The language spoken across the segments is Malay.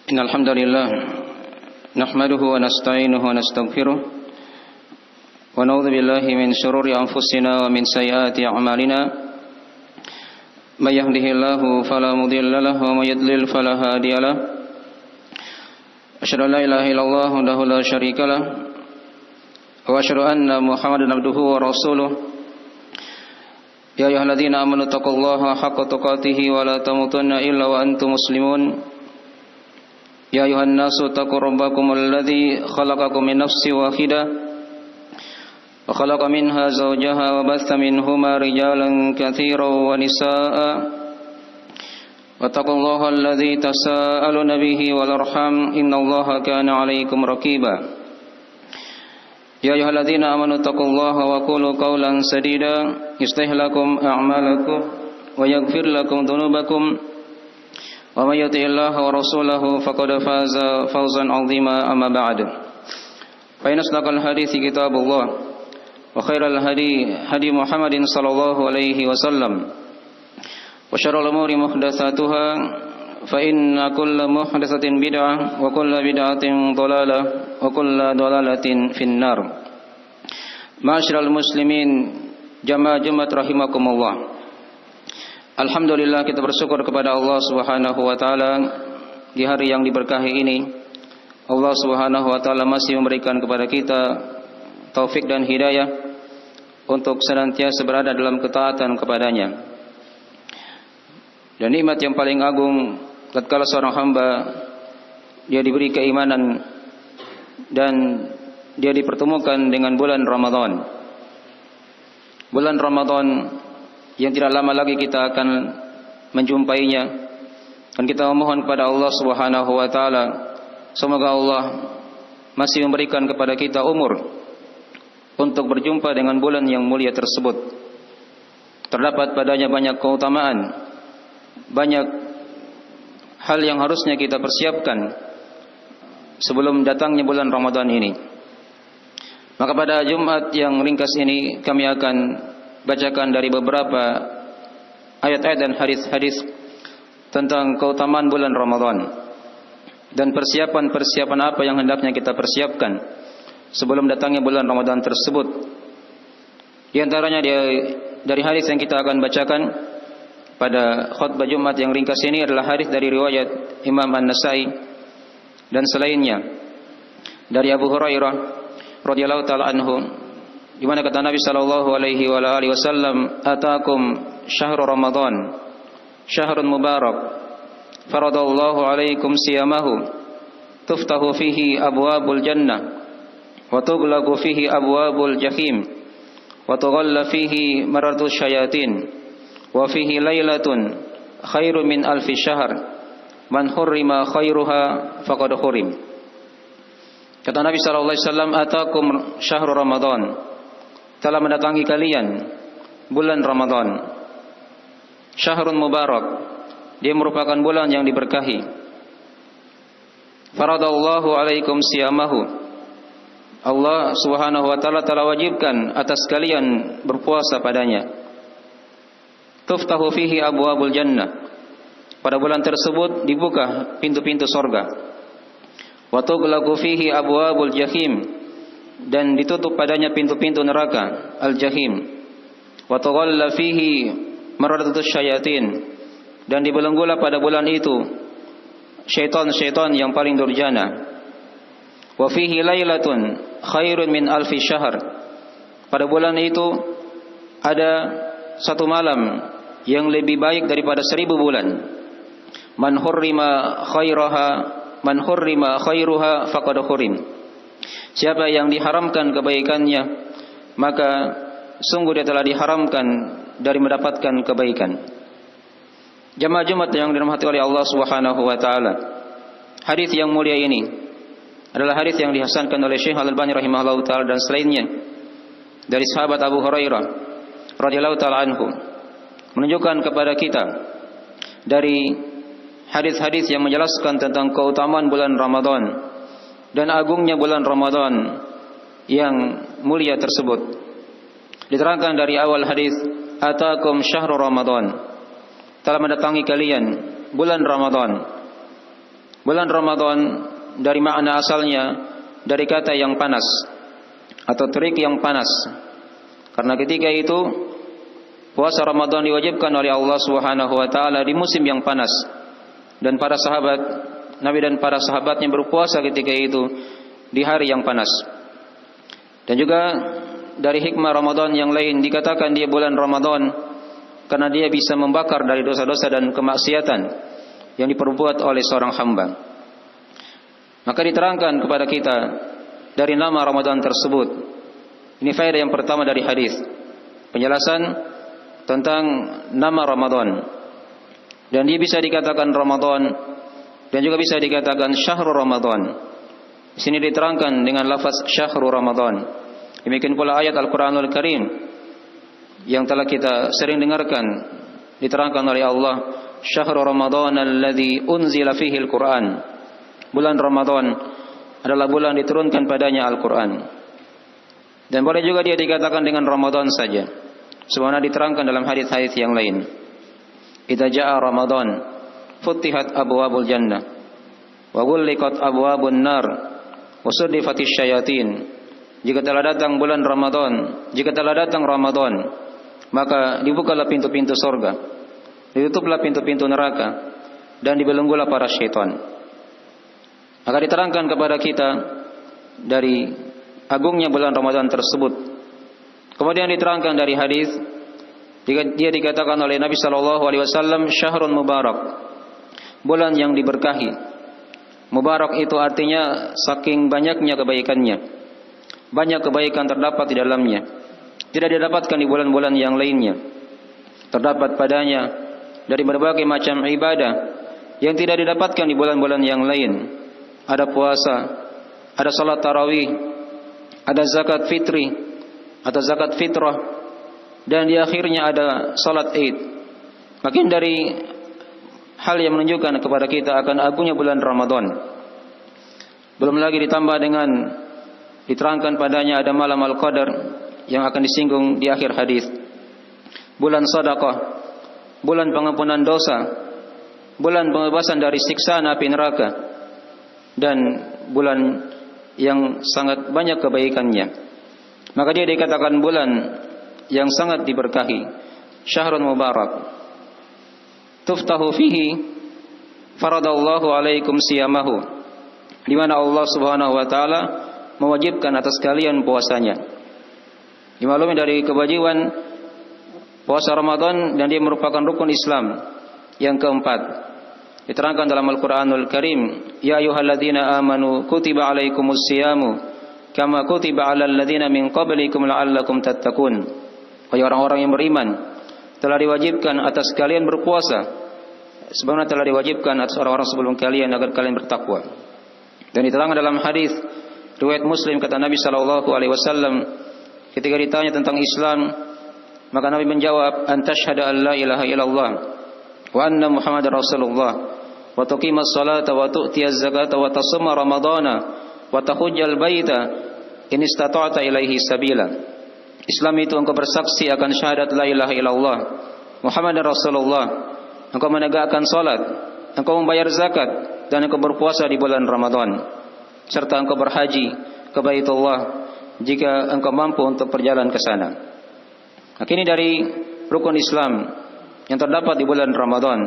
Innal hamdalillah nahmaduhu wa nasta'inuhu wa nastaghfiruh wa na'udzu billahi min shururi anfusina wa min sayyiati a'malina may yahdihillahu fala mudilla lahu wa may yudlil fala hadiya lahu asyhadu an la ilaha illallah wahdahu la syarika lah wa asyhadu anna muhammadan abduhu wa rasuluh ya ayyuhalladzina amanu taqullaha haqqa tuqatih wa la tamutunna illa wa antum muslimun يا أيها الناس اتقوا ربكم الذي خلقكم من نفس واحدة وخلق منها زوجها وبث منهما رجالا كثيرا ونساء واتقوا الله الذي تساءلون به والأرحام إن الله كان عليكم رقيبا يا أيها الذين آمنوا اتقوا الله وقولوا قولا سديدا يصلح لكم أعمالكم ويغفر لكم ذنوبكم ومن يطع الله ورسوله فقد فاز فوزا عظيما أما بعد فإن أصدق الحديث كتاب الله وخير الهدي هدي محمد صلى الله عليه وسلم وشر الأمور محدثاتها فإن كل محدثة بدعة وكل بدعة ضلالة وكل ضلالة في النار معاشر المسلمين jamaah rahimakum Allah. Alhamdulillah, kita bersyukur kepada Allah Subhanahu wa taala di hari yang diberkahi ini. Allah Subhanahu wa taala masih memberikan kepada kita taufik dan hidayah untuk senantiasa berada dalam ketaatan kepadanya. Dan nikmat yang paling agung tatkala seorang hamba dia diberi keimanan dan dia dipertemukan dengan bulan Ramadan. Bulan Ramadan yang tidak lama lagi kita akan menjumpainya, dan kita memohon kepada Allah Subhanahu wa taala semoga Allah masih memberikan kepada kita umur untuk berjumpa dengan bulan yang mulia tersebut. Terdapat padanya banyak keutamaan, banyak hal yang harusnya kita persiapkan sebelum datangnya bulan Ramadan ini. Maka pada Jumat yang ringkas ini kami akan bacakan dari beberapa ayat-ayat dan hadis-hadis tentang keutamaan bulan Ramadan dan persiapan-persiapan apa yang hendaknya kita persiapkan sebelum datangnya bulan Ramadan tersebut. Di antaranya dari hadis yang kita akan bacakan pada khutbah Jumat yang ringkas ini adalah hadis dari riwayat Imam An-Nasai dan selainnya dari Abu Hurairah radhiyallahu taala anhu, di mana kata Nabi sallallahu alaihi wasallam, "Ataakum syahrul Ramadan, syahrun mubarak, faradallahu alaikum siyamahu, tuftahu fihi abwabul jannah, wa tughlaqu fihi abwabul jahim, wa tughalla fihi maratus syayatin, wa fihi lailatun khairu min alfi syahr, man hurrima khairuha faqad hurim." Kata Nabi sallallahu alaihi wasallam, "Ataakum syahrul Ramadan." Telah mendatangi kalian bulan Ramadan, syahrun mubarak, dia merupakan bulan yang diberkahi. Faradallahu alaikum siyamahu, Allah Subhanahu wa taala telah wajibkan atas kalian berpuasa padanya. Tuftahu fihi abwabul jannah, pada bulan tersebut dibuka pintu-pintu surga. Wa tughlaqu fihi abwabul jahim, dan ditutup padanya pintu-pintu neraka al-jahim. Wa taghalla fihi maradatus syayatin, dan dibelenggulah pada bulan itu syaitan-syaitan yang paling durjana. Wa fihi lailatun khairun min alfi syahr, pada bulan itu ada satu malam yang lebih baik daripada 1000 bulan. Man hurrima khairuha faqad hurim, siapa yang diharamkan kebaikannya, maka sungguh dia telah diharamkan dari mendapatkan kebaikan. Jamaah Jumat yang dirahmati oleh Allah Subhanahu wa taala, hadis yang mulia ini adalah hadis yang dihasankan oleh Syekh Al-Albani rahimahullahu taala dan selainnya dari sahabat Abu Hurairah radhiyallahu taala anhu, menunjukkan kepada kita dari hadis-hadis yang menjelaskan tentang keutamaan bulan Ramadan dan agungnya bulan Ramadan yang mulia tersebut. Diterangkan dari awal hadis, "Ataakum syahrul Ramadan," telah mendatangi kalian bulan Ramadan. Bulan Ramadan dari makna asalnya dari kata yang panas atau terik yang panas. Karena ketika itu puasa Ramadan diwajibkan oleh Allah Subhanahu wa taala di musim yang panas. Dan para sahabat Nabi dan para sahabatnya berpuasa ketika itu di hari yang panas. Dan juga dari hikmah Ramadan yang lain dikatakan dia bulan Ramadan karena dia bisa membakar dari dosa-dosa dan kemaksiatan yang diperbuat oleh seorang hamba. Maka diterangkan kepada kita dari nama Ramadan tersebut. Ini faedah yang pertama dari hadis. Penjelasan tentang nama Ramadan. Dan dia bisa dikatakan Ramadan dan juga bisa dikatakan Syahrul Ramadan. Di sini diterangkan dengan lafaz Syahrul Ramadan. Demikian pula ayat Al-Qur'anul Karim yang telah kita sering dengarkan diterangkan oleh Allah, Syahrul Ramadan alladzi unzila fihi al-Qur'an. Bulan Ramadan adalah bulan diturunkan padanya Al-Qur'an. Dan boleh juga dia dikatakan dengan Ramadan saja. Sebagaimana diterangkan dalam hadis-hadis yang lain. Idza jaa Ramadan futihat abwabul jannah wa ghulliqat abwabun nar wa suddifatish syayatin. Jika telah datang bulan Ramadan, jika telah datang Ramadan, maka dibukalah pintu-pintu surga, ditutuplah pintu-pintu neraka, dan dibelenggulah para syaitan. Maka diterangkan kepada kita dari agungnya bulan Ramadan tersebut. Kemudian diterangkan dari hadis, dia dikatakan oleh Nabi SAW, Syahrun Mubarak, bulan yang diberkahi. Mubarak itu artinya saking banyaknya kebaikannya. Banyak kebaikan terdapat di dalamnya. Tidak didapatkan di bulan-bulan yang lainnya. Terdapat padanya dari berbagai macam ibadah yang tidak didapatkan di bulan-bulan yang lain. Ada puasa, ada salat tarawih, ada zakat fitri atau zakat fitrah, dan di akhirnya ada salat Id. Makin dari hal yang menunjukkan kepada kita akan agungnya bulan Ramadan. Belum lagi ditambah dengan diterangkan padanya ada malam Al-Qadar yang akan disinggung di akhir hadis. Bulan sedekah, bulan pengampunan dosa, bulan pembebasan dari siksaan api neraka, dan bulan yang sangat banyak kebaikannya. Maka dia dikatakan bulan yang sangat diberkahi, Syahrul Mubarak. Tuftahu fihi faradallahu alaikum siyamahu, di mana Allah Subhanahu wa taala mewajibkan atas kalian puasanya. Dimaklumi dari kewajiban puasa Ramadan dan dia merupakan rukun Islam yang keempat. Diterangkan dalam Al-Qur'anul Karim, ya ayyuhalladzina amanu kutiba alaikumus siyamu kama kutiba alal ladzina min qablikum la'allakum tattaqun. Wahai orang-orang yang beriman, telah diwajibkan atas kalian berpuasa sebagaimana telah diwajibkan atas orang-orang sebelum kalian agar kalian bertakwa. Dan diterangkan dalam hadis riwayat Muslim, kata Nabi SAW ketika ditanya tentang Islam, maka Nabi menjawab, antashhadu an la ilaha illallah wa anna Muhammadar Rasulullah wa tuqimas salata wa tu'tiyaz zakata wa tasuma ramadana wa tahujjal baita in istata'ta ilaihi sabila. Islam itu engkau bersaksi akan syahadat la ilaha illallah Muhammadar Rasulullah, engkau menegakkan salat, engkau membayar zakat, dan engkau berpuasa di bulan Ramadan, serta engkau berhaji ke Baitullah jika engkau mampu untuk berjalan ke sana. Maka ini dari rukun Islam yang terdapat di bulan Ramadan.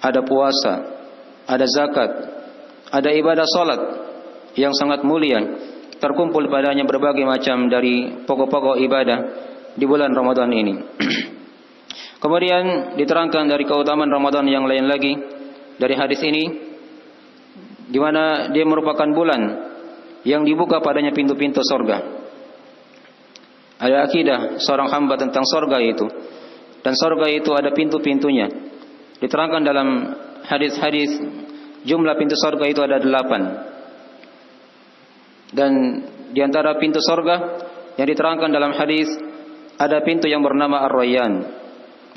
Ada puasa, ada zakat, ada ibadah salat yang sangat mulia, terkumpul padanya berbagai macam dari pokok-pokok ibadah di bulan Ramadan ini. Kemudian diterangkan dari keutamaan Ramadan yang lain lagi dari hadis ini, di mana dia merupakan bulan yang dibuka padanya pintu-pintu surga. Ada akidah seorang hamba tentang surga itu, dan surga itu ada pintu-pintunya. Diterangkan dalam hadis-hadis jumlah pintu surga itu ada 8. Dan di antara pintu surga yang diterangkan dalam hadis ada pintu yang bernama Ar-Rayyan,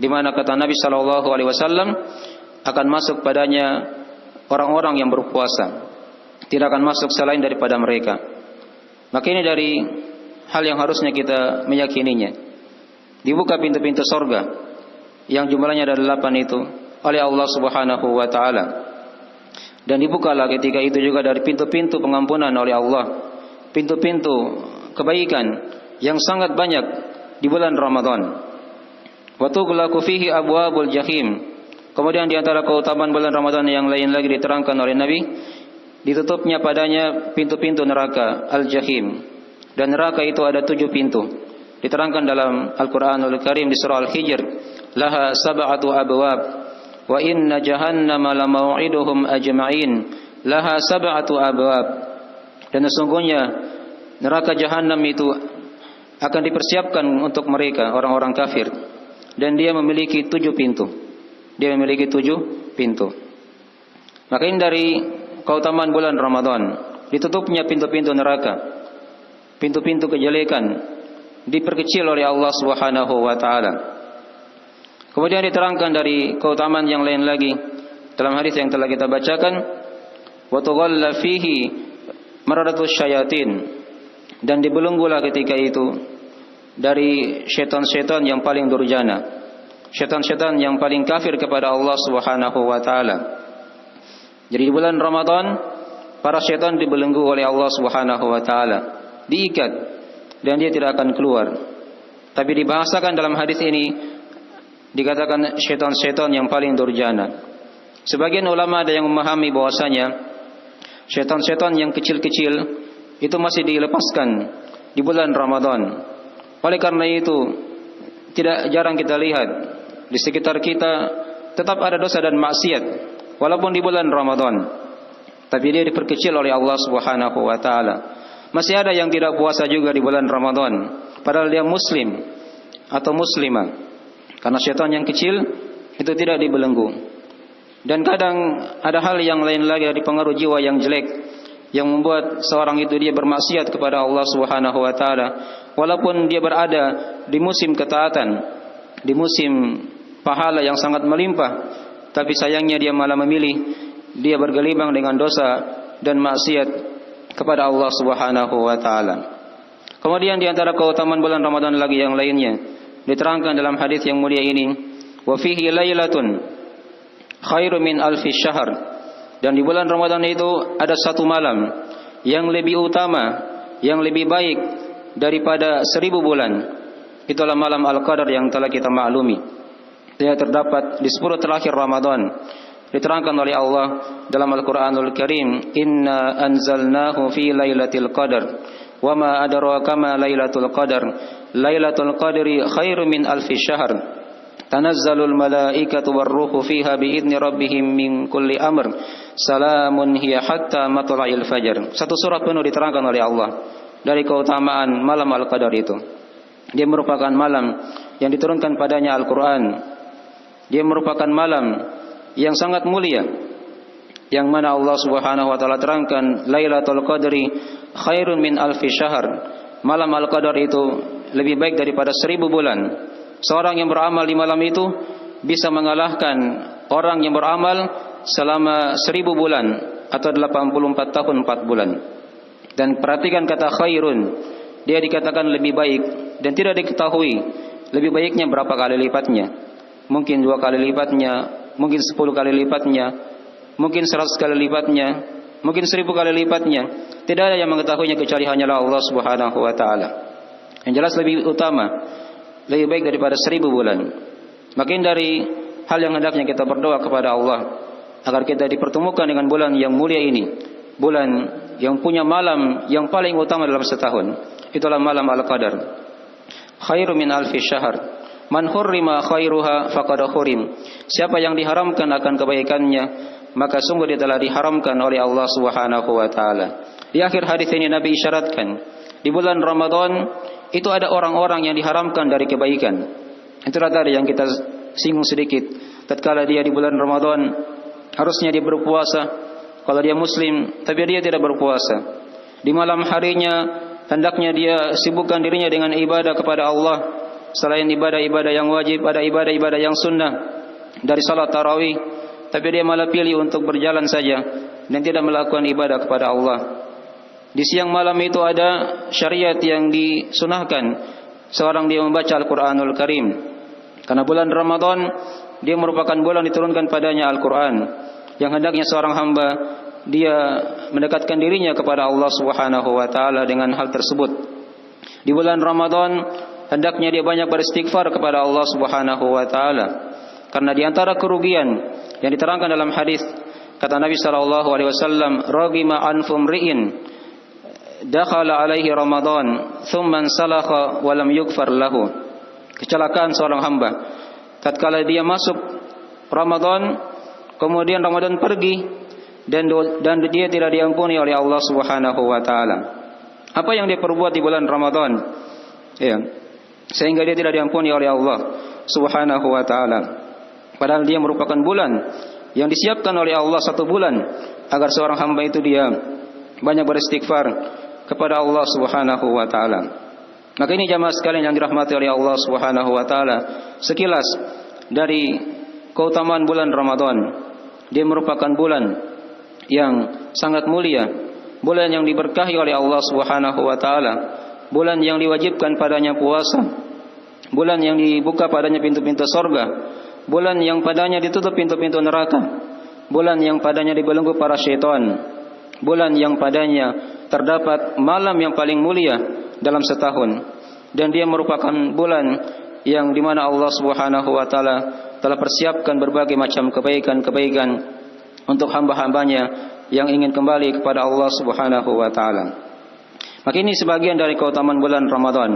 di mana kata Nabi SAW akan masuk padanya orang-orang yang berpuasa, tidak akan masuk selain daripada mereka. Maka ini dari hal yang harusnya kita meyakininya. Dibuka pintu-pintu surga yang jumlahnya ada 8 itu oleh Allah Subhanahu wa taala. Dan dibukalah ketika itu juga dari pintu-pintu pengampunan oleh Allah, pintu-pintu kebaikan yang sangat banyak di bulan Ramadan. Wa tughlaqu fihi abwabul jahim. Kemudian di antara keutamaan bulan Ramadan yang lain lagi diterangkan oleh Nabi, ditutupnya padanya pintu-pintu neraka al-jahim. Dan neraka itu ada 7 pintu. Diterangkan dalam Al-Qur'anul Karim di surah Al-Hijr, laha sab'atu abwab wa inna jahannama lamau'iduhum ajma'in. Laha sab'atu abwab. Dan sesungguhnya neraka jahanam itu akan dipersiapkan untuk mereka orang-orang kafir, dan dia memiliki 7 pintu. Dia memiliki 7 pintu. Maka ini dari keutamaan bulan Ramadan, ditutupnya pintu-pintu neraka, pintu-pintu kejelekan diperkecil oleh Allah Subhanahu wa taala. Kemudian diterangkan dari keutamaan yang lain lagi dalam hadis yang telah kita bacakan, wa tughalla fihi maradatus syayatin, dan dibelenggulah ketika itu dari setan-setan yang paling durjana, setan-setan yang paling kafir kepada Allah Subhanahu wa taala. Jadi di bulan Ramadan para setan dibelenggu oleh Allah Subhanahu wa taala, diikat dan dia tidak akan keluar. Tapi dibahasakan dalam hadis ini dikatakan setan-setan yang paling durjana. Sebagian ulama ada yang memahami bahwasanya setan-setan yang kecil-kecil itu masih dilepaskan di bulan Ramadan. Oleh karena itu tidak jarang kita lihat di sekitar kita tetap ada dosa dan maksiat walaupun di bulan Ramadan, tapi dia diperkecil oleh Allah Subhanahu wa taala. Masih ada yang tidak puasa juga di bulan Ramadan padahal dia muslim atau muslimah, karena syaitan yang kecil itu tidak dibelenggu. Dan kadang ada hal yang lain lagi dari pengaruh jiwa yang jelek yang membuat seorang itu dia bermaksiat kepada Allah Subhanahu wa taala walaupun dia berada di musim ketaatan, di musim pahala yang sangat melimpah, tapi sayangnya dia malah memilih dia bergelimang dengan dosa dan maksiat kepada Allah Subhanahu wa taala. Kemudian di antara keutamaan bulan Ramadan lagi yang lainnya diterangkan dalam hadis yang mulia ini, wa fihi lailatun khairu min alfi syahr, dan di bulan Ramadan itu ada 1 malam yang lebih utama, yang lebih baik daripada 1000 bulan. Itulah malam Al-Qadar yang telah kita maklumi. Dia terdapat di 10 terakhir Ramadan. Diterangkan oleh Allah dalam Al-Qur'anul Karim, inna anzalnahu fi lailatul qadar wa ma adraka ma lailatul qadar lailatul qadri khairu min alfi syahr tanazzalul malaikatu warruhu fiha biidzni rabbihim min kulli amr salamun hiya hatta matla'il fajar. 1 surah penuh diterangkan oleh Allah dari keutamaan malam Al-Qadar itu. Dia merupakan malam yang diturunkan padanya Al-Qur'an. Dia merupakan malam yang sangat mulia, yang mana Allah Subhanahu wa taala terangkan Lailatul Qadri khairun min alfi syahr. Malam Al-Qadar itu lebih baik daripada 1000 bulan. Seorang yang beramal di malam itu bisa mengalahkan orang yang beramal selama 1000 bulan atau 84 tahun 4 bulan. Dan perhatikan kata khairun, dia dikatakan lebih baik dan tidak diketahui lebih baiknya berapa kali lipatnya. Mungkin 2 kali lipatnya, mungkin 10 kali lipatnya, mungkin 100 kali lipatnya, mungkin 1000 kali lipatnya. Tidak ada yang mengetahuinya kecuali hanyalah Allah Subhanahu wa taala. Yang jelas lebih utama, lebih baik daripada 1000 bulan. Makin dari hal yang hendaknya kita berdoa kepada Allah agar kita dipertemukan dengan bulan yang mulia ini, bulan yang punya malam yang paling utama dalam setahun. Itulah malam Al-Qadar. Khairu min alfi syahr. Man hurrima khairuha faqad hurim. Siapa yang diharamkan akan kebaikannya, maka sungguh dia telah diharamkan oleh Allah Subhanahu wa taala. Di akhir hadis ini Nabi isyaratkan, di bulan Ramadan itu ada orang-orang yang diharamkan dari kebaikan. Itulah tadi yang kita singgung sedikit. Tatkala dia di bulan Ramadan harusnya dia berpuasa, kalau dia muslim, tapi dia tidak berpuasa. Di malam harinya hendaknya dia sibukkan dirinya dengan ibadah kepada Allah. Selain ibadah-ibadah yang wajib, ada ibadah-ibadah yang sunnah dari salat tarawih, tapi dia malah pilih untuk berjalan saja dan tidak melakukan ibadah kepada Allah. Di siang malam itu ada syariat yang disunahkan seorang dia membaca Al-Qur'anul Karim. Karena bulan Ramadan dia merupakan bulan diturunkan padanya Al-Qur'an. yang hendaknya seorang hamba dia mendekatkan dirinya kepada Allah Subhanahu wa taala dengan hal tersebut. Di bulan Ramadan hendaknya dia banyak beristighfar kepada Allah Subhanahu wa taala. Karena di antara kerugian yang diterangkan dalam hadis, kata Nabi sallallahu alaihi wasallam, "Ragima anfum ri'in dakhala alaihi Ramadan, thumma salakha wa lam yughfar lahu." Kecelakaan seorang hamba tatkala dia masuk Ramadan, kemudian Ramadan pergi dan dia tidak diampuni oleh Allah Subhanahu wa taala. Apa yang dia perbuat di bulan Ramadan? Ya, sehingga dia tidak diampuni oleh Allah Subhanahu wa taala. Padahal dia merupakan bulan yang disiapkan oleh Allah, satu bulan agar seorang hamba itu dia banyak beristighfar kepada Allah Subhanahu wa taala. Maka ini jamaah sekalian yang dirahmati oleh Allah Subhanahu wa taala, sekilas dari keutamaan bulan Ramadan. Dia merupakan bulan yang sangat mulia, bulan yang diberkahi oleh Allah Subhanahu wa taala, bulan yang diwajibkan padanya puasa, bulan yang dibuka padanya pintu-pintu surga, bulan yang padanya ditutup pintu-pintu neraka, bulan yang padanya dibelenggu para syaitan, bulan yang padanya terdapat malam yang paling mulia dalam setahun. Dan dia merupakan bulan yang dimana Allah Subhanahu wa taala telah persiapkan berbagai macam kebaikan-kebaikan untuk hamba-hambanya yang ingin kembali kepada Allah Subhanahu wa taala. Maka ini sebagian dari keutamaan bulan Ramadan.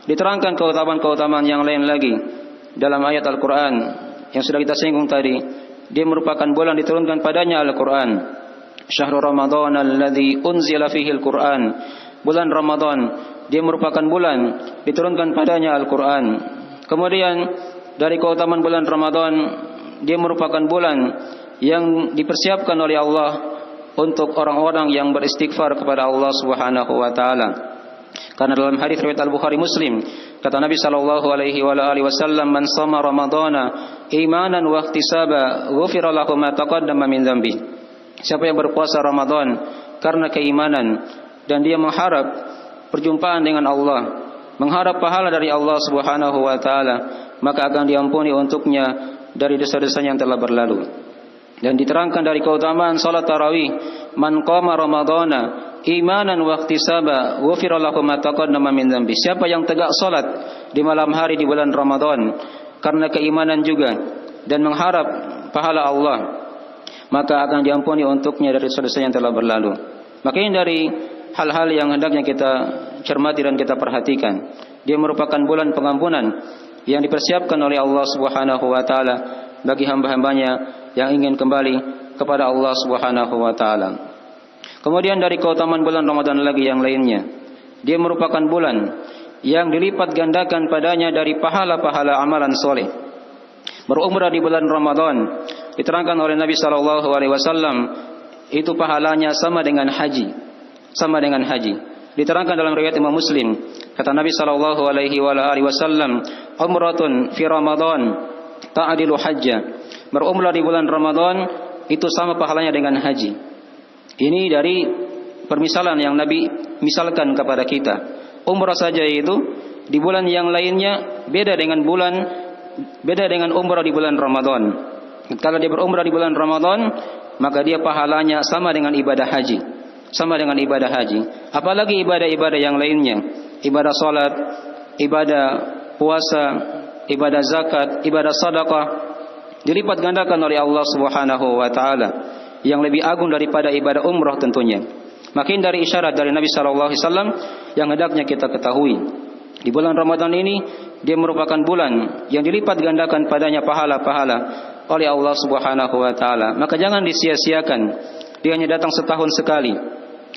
Diterangkan keutamaan-keutamaan yang lain lagi dalam ayat Al-Quran yang sudah kita singgung tadi. Dia merupakan bulan diturunkan padanya Al-Quran. Syahrul Ramadan alladzi unzila fihi Al-Quran. Bulan Ramadan, dia merupakan bulan diturunkan padanya Al-Quran. Kemudian dari keutamaan bulan Ramadan, dia merupakan bulan yang dipersiapkan oleh Allah untuk orang-orang yang beristighfar kepada Allah Subhanahu wa taala. Karena dalam hadis riwayat Al-Bukhari Muslim, kata Nabi sallallahu alaihi wasallam, "Man shama Ramadhana imanan wa ihtisaba, ghufira lahu ma taqaddama min dzambi." Siapa yang berpuasa Ramadan karena keimanan dan dia mengharap perjumpaan dengan Allah, mengharap pahala dari Allah Subhanahu wa taala, maka akan diampuni untuknya dari dosa-dosanya yang telah berlalu. Dan diterangkan dari keutamaan salat tarawih, "Man qama Ramadhana imanan wa ihtisaba, ghufira lahu ma taqaddama min dzambi." Siapa yang tegak salat di malam hari di bulan Ramadan karena keimanan juga dan mengharap pahala Allah, maka akan diampuni untuknya dari dosa-dosa yang telah berlalu. Maka ini dari hal-hal yang hendaknya kita cermati dan kita perhatikan. Dia merupakan bulan pengampunan yang dipersiapkan oleh Allah Subhanahu wa taala bagi hamba-hambanya yang ingin kembali kepada Allah Subhanahu wa taala. Kemudian dari keutamaan bulan Ramadan lagi yang lainnya, dia merupakan bulan yang dilipat gandakan padanya dari pahala-pahala amalan soleh. Berumrah di bulan Ramadan diterangkan oleh Nabi sallallahu alaihi wasallam, itu pahalanya sama dengan haji. Sama dengan haji. Diterangkan dalam riwayat Imam Muslim, kata Nabi sallallahu alaihi wasallam, "Umratun fi Ramadan ta'dilu hajja." Berumrah di bulan Ramadan itu sama pahalanya dengan haji. Ini dari permisalan yang Nabi misalkan kepada kita. Umrah saja itu di bulan yang lainnya beda dengan umrah di bulan Ramadan. Kalau dia berumrah di bulan Ramadan, maka dia pahalanya sama dengan ibadah haji. Sama dengan ibadah haji. Apalagi ibadah-ibadah yang lainnya. Ibadah salat, ibadah puasa, ibadah zakat, ibadah sedekah dilipat gandakan oleh Allah Subhanahu wa taala yang lebih agung daripada ibadah umrah tentunya. Makin dari isyarat dari Nabi sallallahu alaihi wasallam yang hendaknya kita ketahui. Di bulan Ramadan ini dia merupakan bulan yang dilipat gandakan padanya pahala-pahala oleh Allah Subhanahu wa taala. Maka jangan disia-siakan. Dia hanya datang setahun sekali.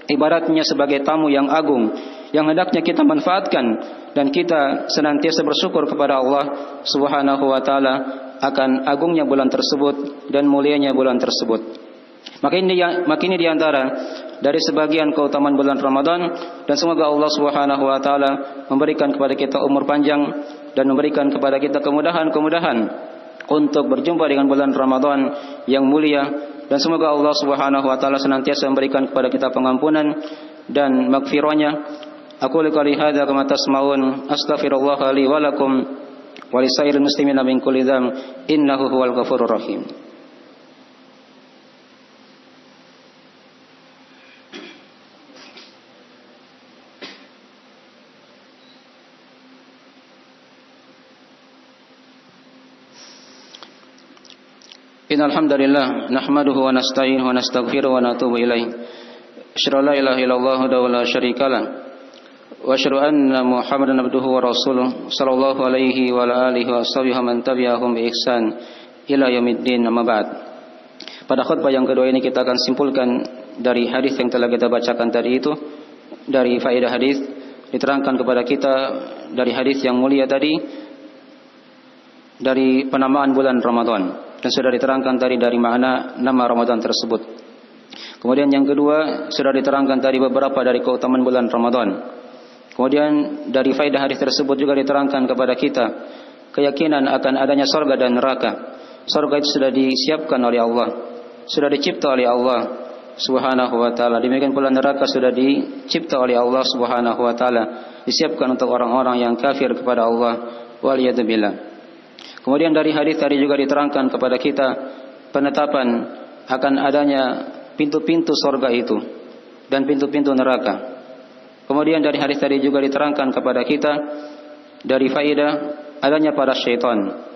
Ibaratnya sebagai tamu yang agung yang hendaknya kita manfaatkan dan kita senantiasa bersyukur kepada Allah Subhanahu wa taala akan agungnya bulan tersebut dan mulianya bulan tersebut. Maka ini di antara dari sebagian keutamaan bulan Ramadan, dan semoga Allah Subhanahu wa taala memberikan kepada kita umur panjang dan memberikan kepada kita kemudahan-kemudahan untuk berjumpa dengan bulan Ramadan yang mulia, dan semoga Allah Subhanahu wa taala senantiasa memberikan kepada kita pengampunan dan maghfirahnya. Aku qouli hadza kama tasmaun, astaghfirullah li wa lakum wa lisairil muslimina min kulli dzam, innahu huwal ghafurur rahim. Innal hamdalillah nahmaduhu wa nasta'inuhu wa nastaghfiruhu wa natubu ilaih. Asyhadu an la ilaha illallah wa la syarika lah. Wa asyhadu anna Muhammadan abduhu wa rasuluh sallallahu alaihi wa ala alihi wa sahbihi man tabi'ahum bi ihsan ila yaumiddin. Amma ba'd. Pada khutbah yang kedua ini kita akan simpulkan dari hadis yang telah kita bacakan tadi itu, dari faedah hadis diterangkan kepada kita dari hadis yang mulia tadi, dari penamaan bulan Ramadan. Dan sudah diterangkan tadi dari makna nama Ramadan tersebut. Kemudian yang kedua sudah diterangkan tadi beberapa dari keutamaan bulan Ramadan. Kemudian dari faedah hadis tersebut juga diterangkan kepada kita keyakinan akan adanya surga dan neraka. Surga itu sudah disiapkan oleh Allah, sudah dicipta oleh Allah Subhanahu wa taala. Demikian pula neraka sudah dicipta oleh Allah Subhanahu wa taala, disiapkan untuk orang-orang yang kafir kepada Allah. Waliyadzubillah. Kemudian dari hadis tadi juga diterangkan kepada kita penetapan akan adanya pintu-pintu surga itu dan pintu-pintu neraka. Kemudian dari hadis tadi juga diterangkan kepada kita dari faedah adanya para syaitan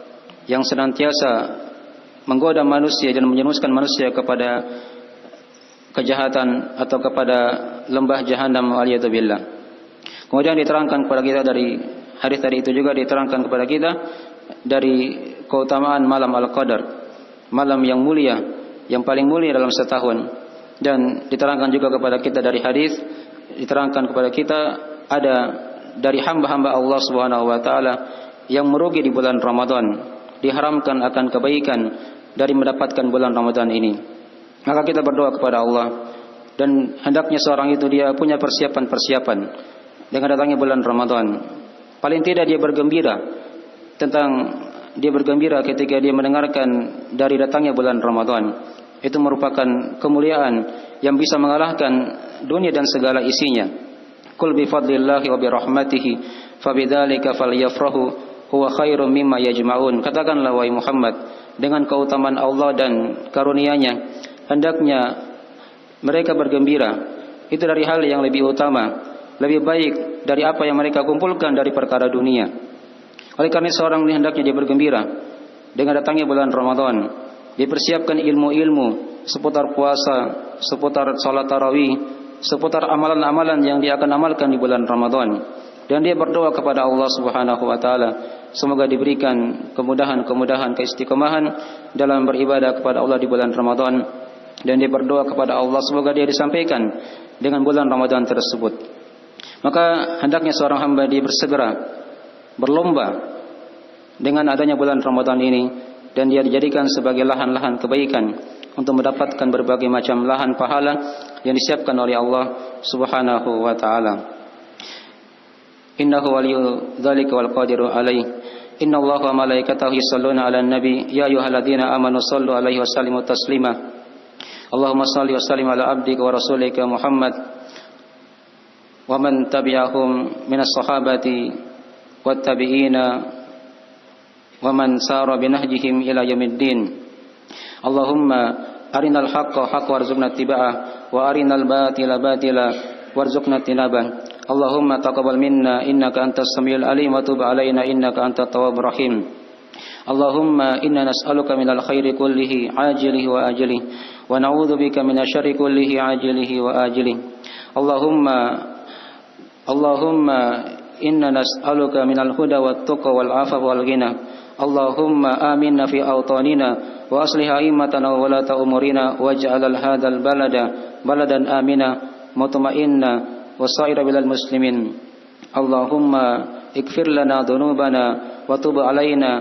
yang senantiasa menggoda manusia dan menjerumuskan manusia kepada kejahatan atau kepada lembah jahanam waliyadzubillah. Kemudian diterangkan kepada kita dari hadis tadi itu juga diterangkan kepada kita dari keutamaan malam Al-Qadar, malam yang mulia, yang paling mulia dalam setahun. Dan diterangkan juga kepada kita dari hadis, diterangkan kepada kita ada dari hamba-hamba Allah Subhanahu wa taala yang merugi di bulan Ramadan, diharamkan akan kebaikan dari mendapatkan bulan Ramadan ini. Maka kita berdoa kepada Allah, dan hendaknya seorang itu dia punya persiapan-persiapan dengan datangnya bulan Ramadan. Paling tidak dia bergembira ketika dia mendengarkan dari datangnya bulan Ramadan. Itu merupakan kemuliaan yang bisa mengalahkan dunia dan segala isinya. Qul bi fadlillahi wa bi rahmatihi fabidzalika falyafrahu huwa khairum mimma yajma'un. Katakanlah wahai Muhammad, dengan keutamaan Allah dan karunia-Nya hendaknya mereka bergembira. Itu dari hal yang lebih utama, lebih baik dari apa yang mereka kumpulkan dari perkara dunia. Oleh karena seorang hendaknya dia bergembira dengan datangnya bulan Ramadan. Dipersiapkan ilmu-ilmu seputar puasa, seputar salat tarawih, seputar amalan-amalan yang dia akan amalkan di bulan Ramadan. Dan dia berdoa kepada Allah Subhanahu wa taala semoga diberikan kemudahan-kemudahan, keistiqomahan dalam beribadah kepada Allah di bulan Ramadan. Dan dia berdoa kepada Allah semoga dia disampaikan dengan bulan Ramadan tersebut. Maka hendaknya seorang hamba dia bersegera berlomba dengan adanya bulan Ramadan ini, dan dia dijadikan sebagai lahan-lahan kebaikan untuk mendapatkan berbagai macam lahan pahala yang disiapkan oleh Allah Subhanahu wa taala. Innahu waliyyu dzalika wal qadiru alaih. Innallaha wa malaikatahu yusholluna 'alan nabi ya ayyuhalladzina amanu shallu 'alaihi wa sallimu taslima. Allahumma shalli wa sallim ala abdika wa rasulika Muhammad wa man tabi'ahum minas sahabati والتابعين ومن سار بنهجهم إلى يوم الدين. اللهم أرنا الحق حقا وارزقنا اتباعه وأرنا الباطل باطلا وارزقنا اجتنابه. اللهم تقبل منا إنك أنت السميع العليم وتب علينا إنك أنت التواب الرحيم. اللهم إنا نسألك من الخير كله عاجله وآجله ونعوذ بك من الشر كله عاجله وآجله. اللهم إنا نسألك من الهدى والتقى والعفو والغنى. اللهم آمنا في أوطاننا وأصلح أئمتنا وولاة أمورنا واجعل هذا البلد بلدا آمنا مطمئنا وسائر بلاد المسلمين. اللهم اغفر لنا ذنوبنا وتب علينا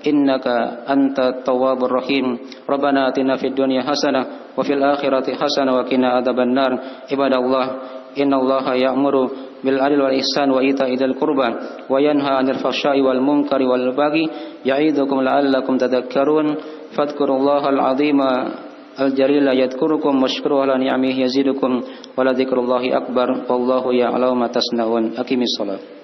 إنك أنت التواب الرحيم. ربنا آتنا في الدنيا حسنة وفي الآخرة حسنة وقنا عذاب النار. عباد الله إن الله يأمر بالعدل والإحسان وإيتاء ذي القربى وينهى عن الفحشاء والمنكر والبغي يعظكم لعلكم تذكرون. فاذكروا الله العظيم الجليل يذكركم واشكروه على نعمه يزيدكم ولذكر الله أكبر والله يعلم ما تصنعون. أقم الصلاة.